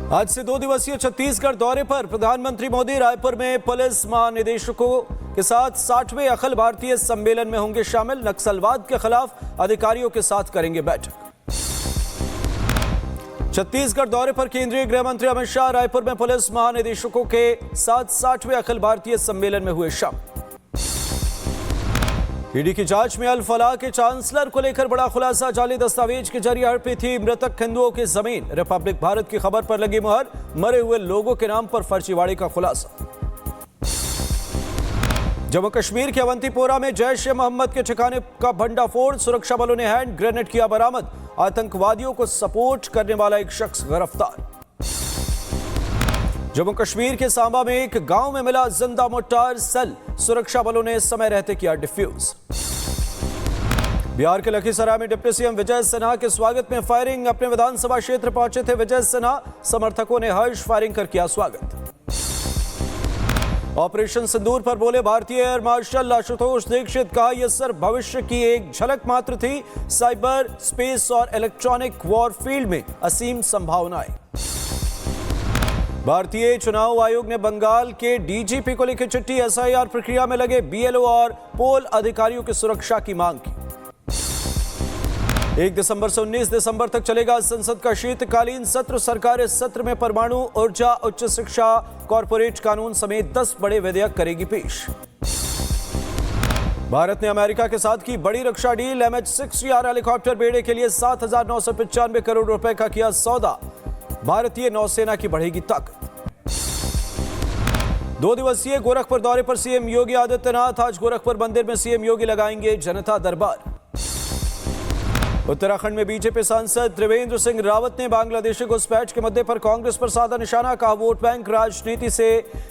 आज से 2 दिवसीय छत्तीसगढ़ दौरे पर प्रधानमंत्री मोदी रायपुर में पुलिस महानिदेशकों के साथ 60वें अखिल भारतीय सम्मेलन में होंगे शामिल। नक्सलवाद के खिलाफ अधिकारियों के साथ करेंगे बैठक। छत्तीसगढ़ दौरे पर केंद्रीय गृह मंत्री अमित शाह रायपुर में पुलिस महानिदेशकों के साथ 60वें अखिल भारतीय सम्मेलन में हुए शामिल। ईडी की जांच में अल फलाह के चांसलर को लेकर बड़ा खुलासा। जाली दस्तावेज के जरिए हड़पी थी मृतक हिंदुओं की जमीन। रिपब्लिक भारत की खबर पर लगी मुहर। मरे हुए लोगों के नाम पर फर्जीवाड़े का खुलासा। जम्मू कश्मीर के अवंतीपोरा में जैश ए मोहम्मद के ठिकाने का भंडाफोड़। सुरक्षा बलों ने हैंड ग्रेनेड किया बरामद। आतंकवादियों को सपोर्ट करने वाला एक शख्स गिरफ्तार। जम्मू कश्मीर के सांबा में एक गांव में मिला जिंदा मोर्टार सेल। सुरक्षा बलों ने समय रहते किया डिफ्यूज। बिहार के लखीसराय में डिप्टी सीएम विजय सिन्हा के स्वागत में फायरिंग। अपने विधानसभा क्षेत्र पहुंचे थे विजय सिन्हा। समर्थकों ने हर्ष फायरिंग कर किया स्वागत। ऑपरेशन सिंदूर पर बोले भारतीय एयर मार्शल आशुतोष दीक्षित। कहा यह सिर्फ भविष्य की एक झलक मात्र थी। साइबर स्पेस और इलेक्ट्रॉनिक वॉरफील्ड में असीम संभावनाएं। भारतीय चुनाव आयोग ने बंगाल के डीजीपी को लिखी चिट्ठी। एसआईआर प्रक्रिया में लगे बीएलओ और पोल अधिकारियों की सुरक्षा की मांग की। 1 दिसंबर से 19 दिसंबर तक चलेगा संसद का शीतकालीन सत्र। सरकार इस सत्र में परमाणु ऊर्जा, उच्च शिक्षा, कॉरपोरेट कानून समेत 10 बड़े विधेयक करेगी पेश। भारत ने अमेरिका के साथ की बड़ी रक्षा डील। MH-60R हेलीकॉप्टर बेड़े के लिए 7,995 करोड़ रुपए का किया सौदा। भारतीय नौसेना की बढ़ेगी ताकत। 2 दिवसीय गोरखपुर दौरे पर सीएम योगी आदित्यनाथ। आज गोरखपुर मंदिर में सीएम योगी लगाएंगे जनता दरबार। उत्तराखंड में बीजेपी सांसद त्रिवेंद्र सिंह रावत ने बांग्लादेशी घुसपैठ के मुद्दे पर कांग्रेस पर साधा निशाना। कहा वोट बैंक राजनीति से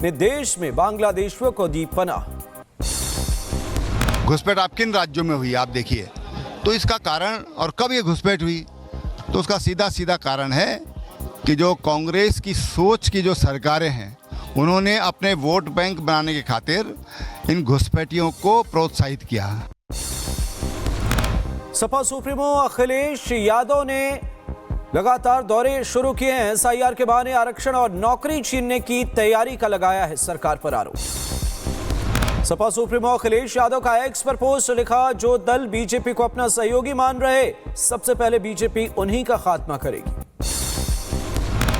ने देश में बांग्लादेशियों को दी पनाह। घुसपैठ आप किन राज्यों में हुई आप देखिए, तो इसका कारण और कब ये घुसपैठ हुई, तो उसका सीधा कारण है कि जो कांग्रेस की सोच की जो सरकारें हैं उन्होंने अपने वोट बैंक बनाने के खातिर इन घुसपैठियों को प्रोत्साहित किया। सपा सुप्रीमो अखिलेश यादव ने लगातार दौरे शुरू किए हैं। एसआईआर के बहाने आरक्षण और नौकरी छीनने की तैयारी का लगाया है सरकार पर आरोप। सपा सुप्रीमो अखिलेश यादव का एक्स पर पोस्ट लिखा, जो दल बीजेपी को अपना सहयोगी मान रहे सबसे पहले बीजेपी उन्हीं का खात्मा करेगी।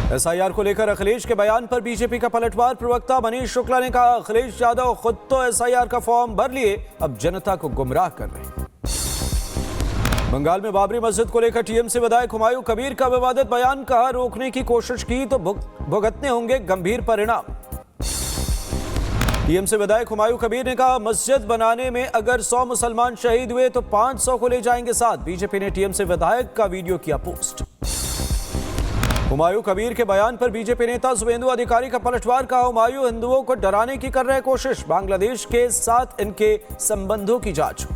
एसआईआर को लेकर अखिलेश के बयान पर बीजेपी का पलटवार। प्रवक्ता मनीष शुक्ला ने कहा अखिलेश यादव खुद तो एसआईआर का फॉर्म भर लिए, अब जनता को गुमराह कर रहे हैं। बंगाल में बाबरी मस्जिद को लेकर टीएमसी विधायक हुमायूं कबीर का विवादित बयान। कहा रोकने की कोशिश की तो भुगतने होंगे गंभीर परिणाम। टीएमसी विधायक हुमायूं कबीर ने कहा मस्जिद बनाने में अगर 100 मुसलमान शहीद हुए तो 500 को ले जाएंगे साथ। बीजेपी ने टीएमसी विधायक का वीडियो किया पोस्ट। हुमायूं कबीर के बयान पर बीजेपी नेता शुभेंदु अधिकारी का पलटवार। कहा हुमायूं हिंदुओं को डराने की कर रहे कोशिश। बांग्लादेश के साथ इनके संबंधों की जांच।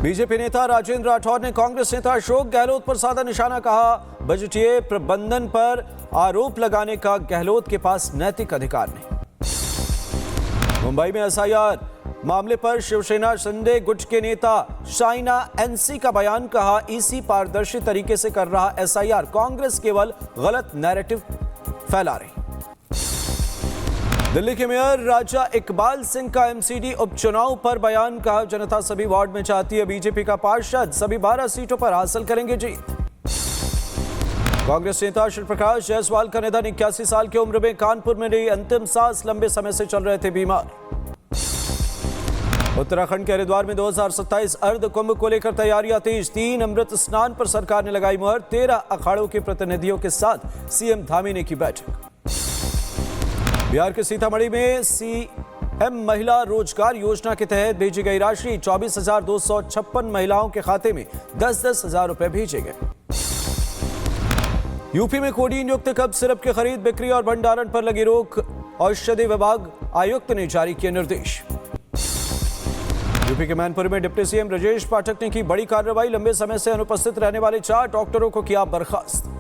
बीजेपी नेता राजेंद्र राठौर ने कांग्रेस नेता अशोक गहलोत पर साधा निशाना। कहा बजटीय प्रबंधन पर आरोप लगाने का गहलोत के पास नैतिक अधिकार नहीं। मुंबई में एसआईआर मामले पर शिवसेना शिंदे गुट के नेता शाइना एनसी का बयान। कहा ईसी पारदर्शी तरीके से कर रहा एसआईआर, कांग्रेस केवल गलत नैरेटिव फैला रही। दिल्ली के मेयर राजा इकबाल सिंह का एमसीडी उपचुनाव पर बयान। कहा जनता सभी वार्ड में चाहती है बीजेपी का पार्षद, सभी 12 सीटों पर हासिल करेंगे जीत। कांग्रेस नेता श्री प्रकाश जायसवाल का निधन। 81 साल की उम्र में कानपुर में रही अंतिम सांस। लंबे समय से चल रहे थे बीमार। उत्तराखंड के हरिद्वार में 2027 अर्ध कुंभ को लेकर तैयारियां तेज। 3 अमृत स्नान पर सरकार ने लगाई मुहर। 13 अखाड़ों के प्रतिनिधियों के साथ सीएम धामी ने की बैठक। बिहार के सीतामढ़ी में सीएम महिला रोजगार योजना के तहत भेजी गई राशि। 24,256 महिलाओं के खाते में 10-10 हजार रुपए भेजे गए। यूपी में कोडीन युक्त कफ सिरप की खरीद, बिक्री और भंडारण पर लगी रोक। औषधि विभाग आयुक्त ने जारी किए निर्देश। यूपी के मैनपुरी में डिप्टी सीएम ब्रजेश पाठक ने की बड़ी कार्रवाई। लंबे समय से अनुपस्थित रहने वाले 4 डॉक्टरों को किया बर्खास्त।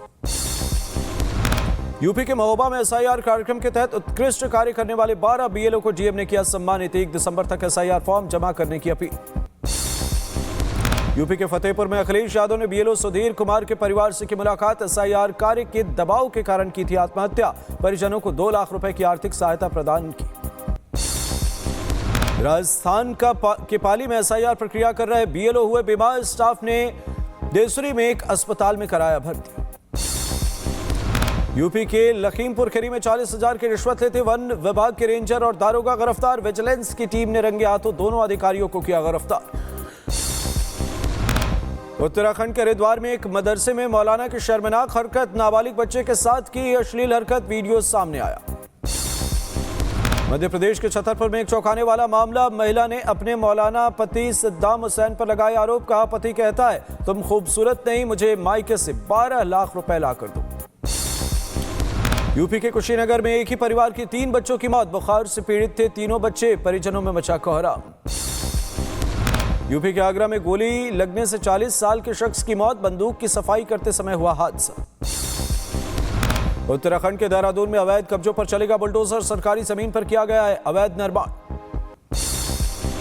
यूपी के महोबा में एसआईआर कार्यक्रम के तहत उत्कृष्ट कार्य करने वाले 12 बीएलओ को डीएम ने किया सम्मानित। 1 दिसंबर तक एसआईआर फॉर्म जमा करने की अपील। यूपी के फतेहपुर में अखिलेश यादव ने बीएलओ सुधीर कुमार के परिवार से की मुलाकात। एसआईआर कार्य के दबाव के कारण की थी आत्महत्या। परिजनों को 2 लाख रुपए की आर्थिक सहायता प्रदान की। राजस्थान के पाली में एसआईआर प्रक्रिया कर रहे बीएलओ हुए बीमार। स्टाफ ने देसुरी में एक अस्पताल में कराया भर्ती। यूपी के लखीमपुर खीरी में 40,000 की रिश्वत लेते वन विभाग के रेंजर और दारोगा गिरफ्तार। विजिलेंस की टीम ने रंगे हाथों दोनों अधिकारियों को किया गिरफ्तार। उत्तराखंड के हरिद्वार में एक मदरसे में मौलाना की शर्मनाक हरकत। नाबालिग बच्चे के साथ की अश्लील हरकत वीडियो सामने आया। मध्य प्रदेश के छतरपुर में एक चौंकाने वाला मामला। महिला ने अपने मौलाना पति सद्दाम हुसैन पर लगाए आरोप। कहा, पति कहता है तुम खूबसूरत नहीं, मुझे मायके से 12 लाख रुपए ला कर दो। यूपी के कुशीनगर में एक ही परिवार के 3 बच्चों की मौत। बुखार से पीड़ित थे तीनों बच्चे। परिजनों में मचा कोहराम। यूपी के आगरा में गोली लगने से 40 साल के शख्स की मौत। बंदूक की सफाई करते समय हुआ हादसा। उत्तराखंड के देहरादून में अवैध कब्जों पर चलेगा बुलडोजर। सरकारी जमीन पर किया गया है अवैध निर्माण।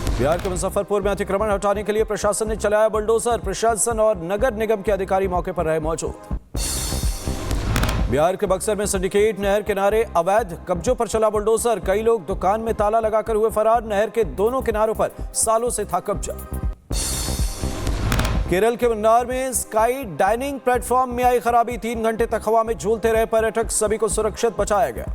बिहार के मुजफ्फरपुर में अतिक्रमण हटाने के लिए प्रशासन ने चलाया बुलडोजर। प्रशासन और नगर निगम के अधिकारी मौके पर रहे मौजूद। बिहार के बक्सर में सिंडिकेट नहर किनारे अवैध कब्जों पर चला बुलडोजर। कई लोग दुकान में ताला लगाकर हुए फरार। नहर के दोनों किनारों पर सालों से था कब्जा। केरल के मुन्नार में स्काई डाइनिंग प्लेटफॉर्म में आई खराबी। 3 घंटे तक हवा में झूलते रहे पर्यटक। सभी को सुरक्षित बचाया गया।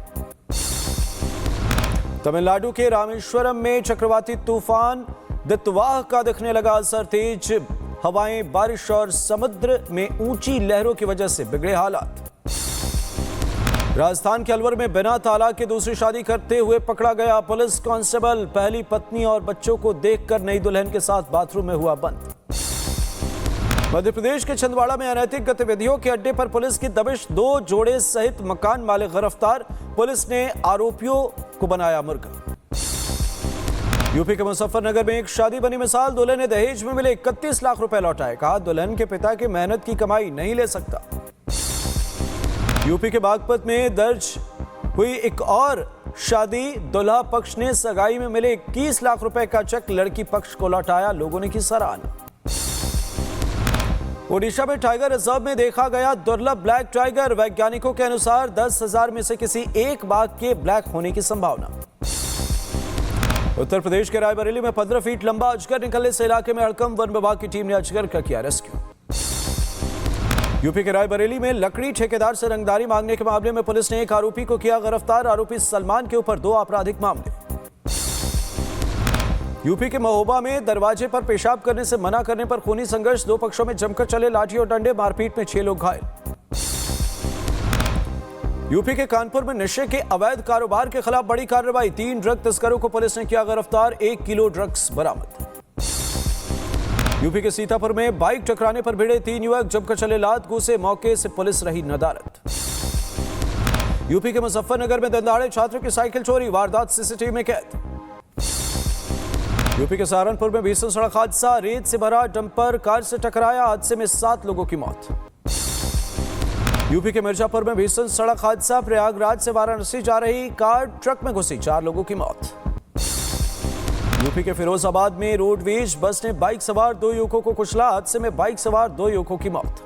तमिलनाडु के रामेश्वरम में चक्रवाती तूफान दितवाह का दिखने लगा असर। तेज हवाएं, बारिश और समुद्र में ऊंची लहरों की वजह से बिगड़े हालात। राजस्थान के अलवर में बिना तालाक के दूसरी शादी करते हुए पकड़ा गया पुलिस कांस्टेबल। पहली पत्नी और बच्चों को देखकर नई दुल्हन के साथ बाथरूम में हुआ बंद। मध्य प्रदेश के छिंदवाड़ा में अनैतिक गतिविधियों के अड्डे पर पुलिस की दबिश। 2 जोड़े सहित मकान मालिक गिरफ्तार। पुलिस ने आरोपियों को बनाया मुर्गा। यूपी के मुजफ्फरनगर में एक शादी बनी मिसाल। दूल्हे ने दहेज में मिले 31 लाख रुपए लौटाए। कहा, दुल्हन के पिता की मेहनत की कमाई नहीं ले सकता। यूपी के बागपत में दर्ज हुई एक और शादी। दुल्हा पक्ष ने सगाई में मिले 21 लाख रुपए का चेक लड़की पक्ष को लौटाया। लोगों ने की सराहना। ओडिशा में टाइगर रिजर्व में देखा गया दुर्लभ ब्लैक टाइगर। वैज्ञानिकों के अनुसार 10,000 में से किसी एक बाघ के ब्लैक होने की संभावना। उत्तर प्रदेश के रायबरेली में 15 फीट लंबा अजगर निकलने से इलाके में हड़कंप। वन विभाग की टीम ने अजगर का किया रेस्क्यू। यूपी के रायबरेली में लकड़ी ठेकेदार से रंगदारी मांगने के मामले में पुलिस ने एक आरोपी को किया गिरफ्तार। आरोपी सलमान के ऊपर 2 आपराधिक मामले। यूपी के महोबा में दरवाजे पर पेशाब करने से मना करने पर खूनी संघर्ष। 2 पक्षों में जमकर चले लाठी और डंडे। मारपीट में 6 लोग घायल। यूपी के कानपुर में नशे के अवैध कारोबार के खिलाफ बड़ी कार्रवाई। 3 ड्रग तस्करों को पुलिस ने किया गिरफ्तार। 1 किलो ड्रग्स बरामद। यूपी के सीतापुर में बाइक टकराने पर भिड़े 3 युवक। जमकर चले लात घूसे। मौके से पुलिस रही नदारद। यूपी के मुजफ्फरनगर में दंदाड़े छात्र की साइकिल चोरी। वारदात सीसीटीवी में कैद। यूपी के सहारनपुर में भीषण सड़क हादसा। रेत से भरा डंपर कार से टकराया। हादसे में 7 लोगों की मौत। यूपी के मिर्जापुर में भीषण सड़क हादसा। प्रयागराज से वाराणसी जा रही कार ट्रक में घुसी। 4 लोगों की मौत। यूपी के फिरोजाबाद में रोडवेज बस ने बाइक सवार 2 युवकों को कुचला। हादसे में बाइक सवार 2 युवकों की मौत।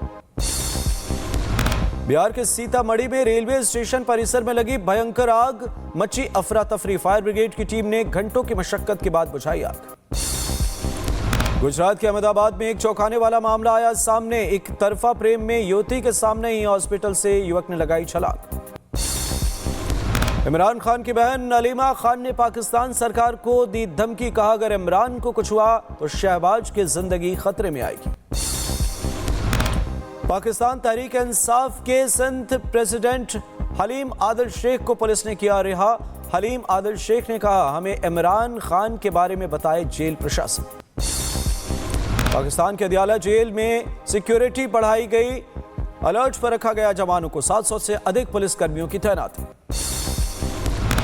बिहार के सीतामढ़ी में रेलवे स्टेशन परिसर में लगी भयंकर आग। मची अफरा तफरी। फायर ब्रिगेड की टीम ने घंटों की मशक्कत के बाद बुझाई आग। गुजरात के अहमदाबाद में एक चौंकाने वाला मामला आया सामने। एक तरफा प्रेम में युवती के सामने ही हॉस्पिटल से युवक ने लगाई छलांग। इमरान खान की बहन नलीमा खान ने पाकिस्तान सरकार को दी धमकी। कहा, अगर इमरान को कुछ हुआ तो शहबाज की जिंदगी खतरे में आएगी। पाकिस्तान तहरीक इंसाफ के सिंध प्रेसिडेंट हलीम आदिल शेख को पुलिस ने किया रिहा। हलीम आदिल शेख ने कहा, हमें इमरान खान के बारे में बताए जेल प्रशासन। पाकिस्तान के अदियाला जेल में सिक्योरिटी बढ़ाई गई। अलर्ट पर रखा गया जवानों को। 700 से अधिक पुलिसकर्मियों की तैनाती।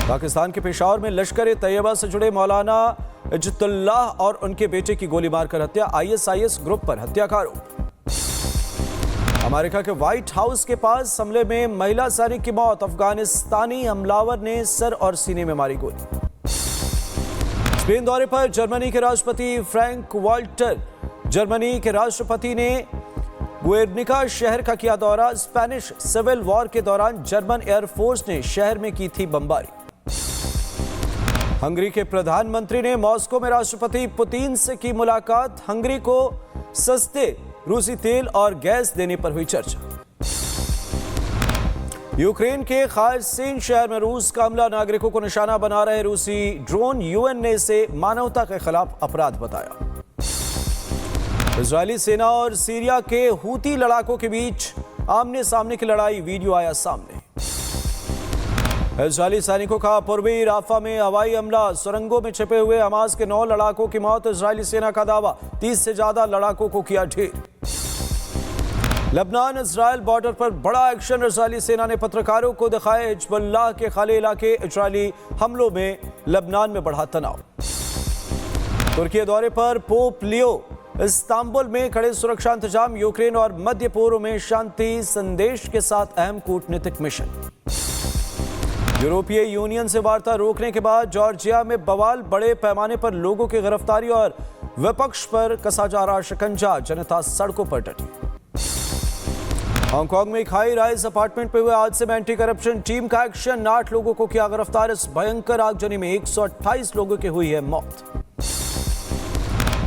पाकिस्तान के पेशावर में लश्कर तैयबा से जुड़े मौलाना इज्जतुल्लाह और उनके बेटे की गोली मारकर हत्या। आईएसआईएस ग्रुप पर हत्या का आरोप। अमेरिका के व्हाइट हाउस के पास हमले में महिला सैनिक की मौत। अफगानिस्तानी हमलावर ने सर और सीने में मारी गोली। स्पेन दौरे पर जर्मनी के राष्ट्रपति फ्रैंक वॉल्टर जर्मनी के राष्ट्रपति ने गुएर्निका शहर का किया दौरा। स्पेनिश सिविल वॉर के दौरान जर्मन एयरफोर्स ने शहर में की थी बमबारी। हंगरी के प्रधानमंत्री ने मॉस्को में राष्ट्रपति पुतिन से की मुलाकात। हंगरी को सस्ते रूसी तेल और गैस देने पर हुई चर्चा। यूक्रेन के खार्सिन शहर में रूस का हमला, नागरिकों को निशाना बना रहे रूसी ड्रोन। यूएन ने इसे मानवता के खिलाफ अपराध बताया। इजरायली सेना और सीरिया के हूती लड़ाकों के बीच आमने सामने की लड़ाई, वीडियो आया सामने। इजरायली सैनिकों का पूर्वी राफा में हवाई हमला, सुरंगों में छिपे हुए हमास के 9 लड़ाकों की मौत। इजरायली सेना का दावा, 30 से ज्यादा लड़ाकों को किया ढेर। लेबनान इजरायल बॉर्डर पर बड़ा एक्शन, इजरायली सेना ने पत्रकारों को दिखाए हिजबुल्लाह के खाली इलाके। इजरायली हमलों में लेबनान में बढ़ा तनाव। तुर्की दौरे पर पोप लियो, इस्तांबुल में खड़े सुरक्षा इंतजाम। यूक्रेन और मध्य पूर्व में शांति संदेश के साथ अहम कूटनीतिक मिशन। यूरोपीय यूनियन से वार्ता रोकने के बाद जॉर्जिया में बवाल, बड़े पैमाने पर लोगों की गिरफ्तारी और विपक्ष पर कसा जा रहा शिकंजा, जनता सड़कों पर डटी। हांगकांग में हाई राइज अपार्टमेंट पे हुए हादसे में एंटी करप्शन टीम का एक्शन, 8 लोगों को किया गिरफ्तार। इस भयंकर आगजनी में 128 लोगों की हुई है मौत।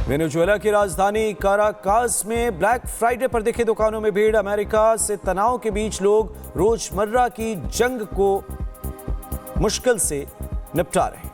वेनेजुएला की राजधानी काराकास में ब्लैक फ्राइडे पर दिखी दुकानों में भीड़। अमेरिका से तनाव के बीच लोग रोजमर्रा की जंग को मुश्किल से निपटा रहे।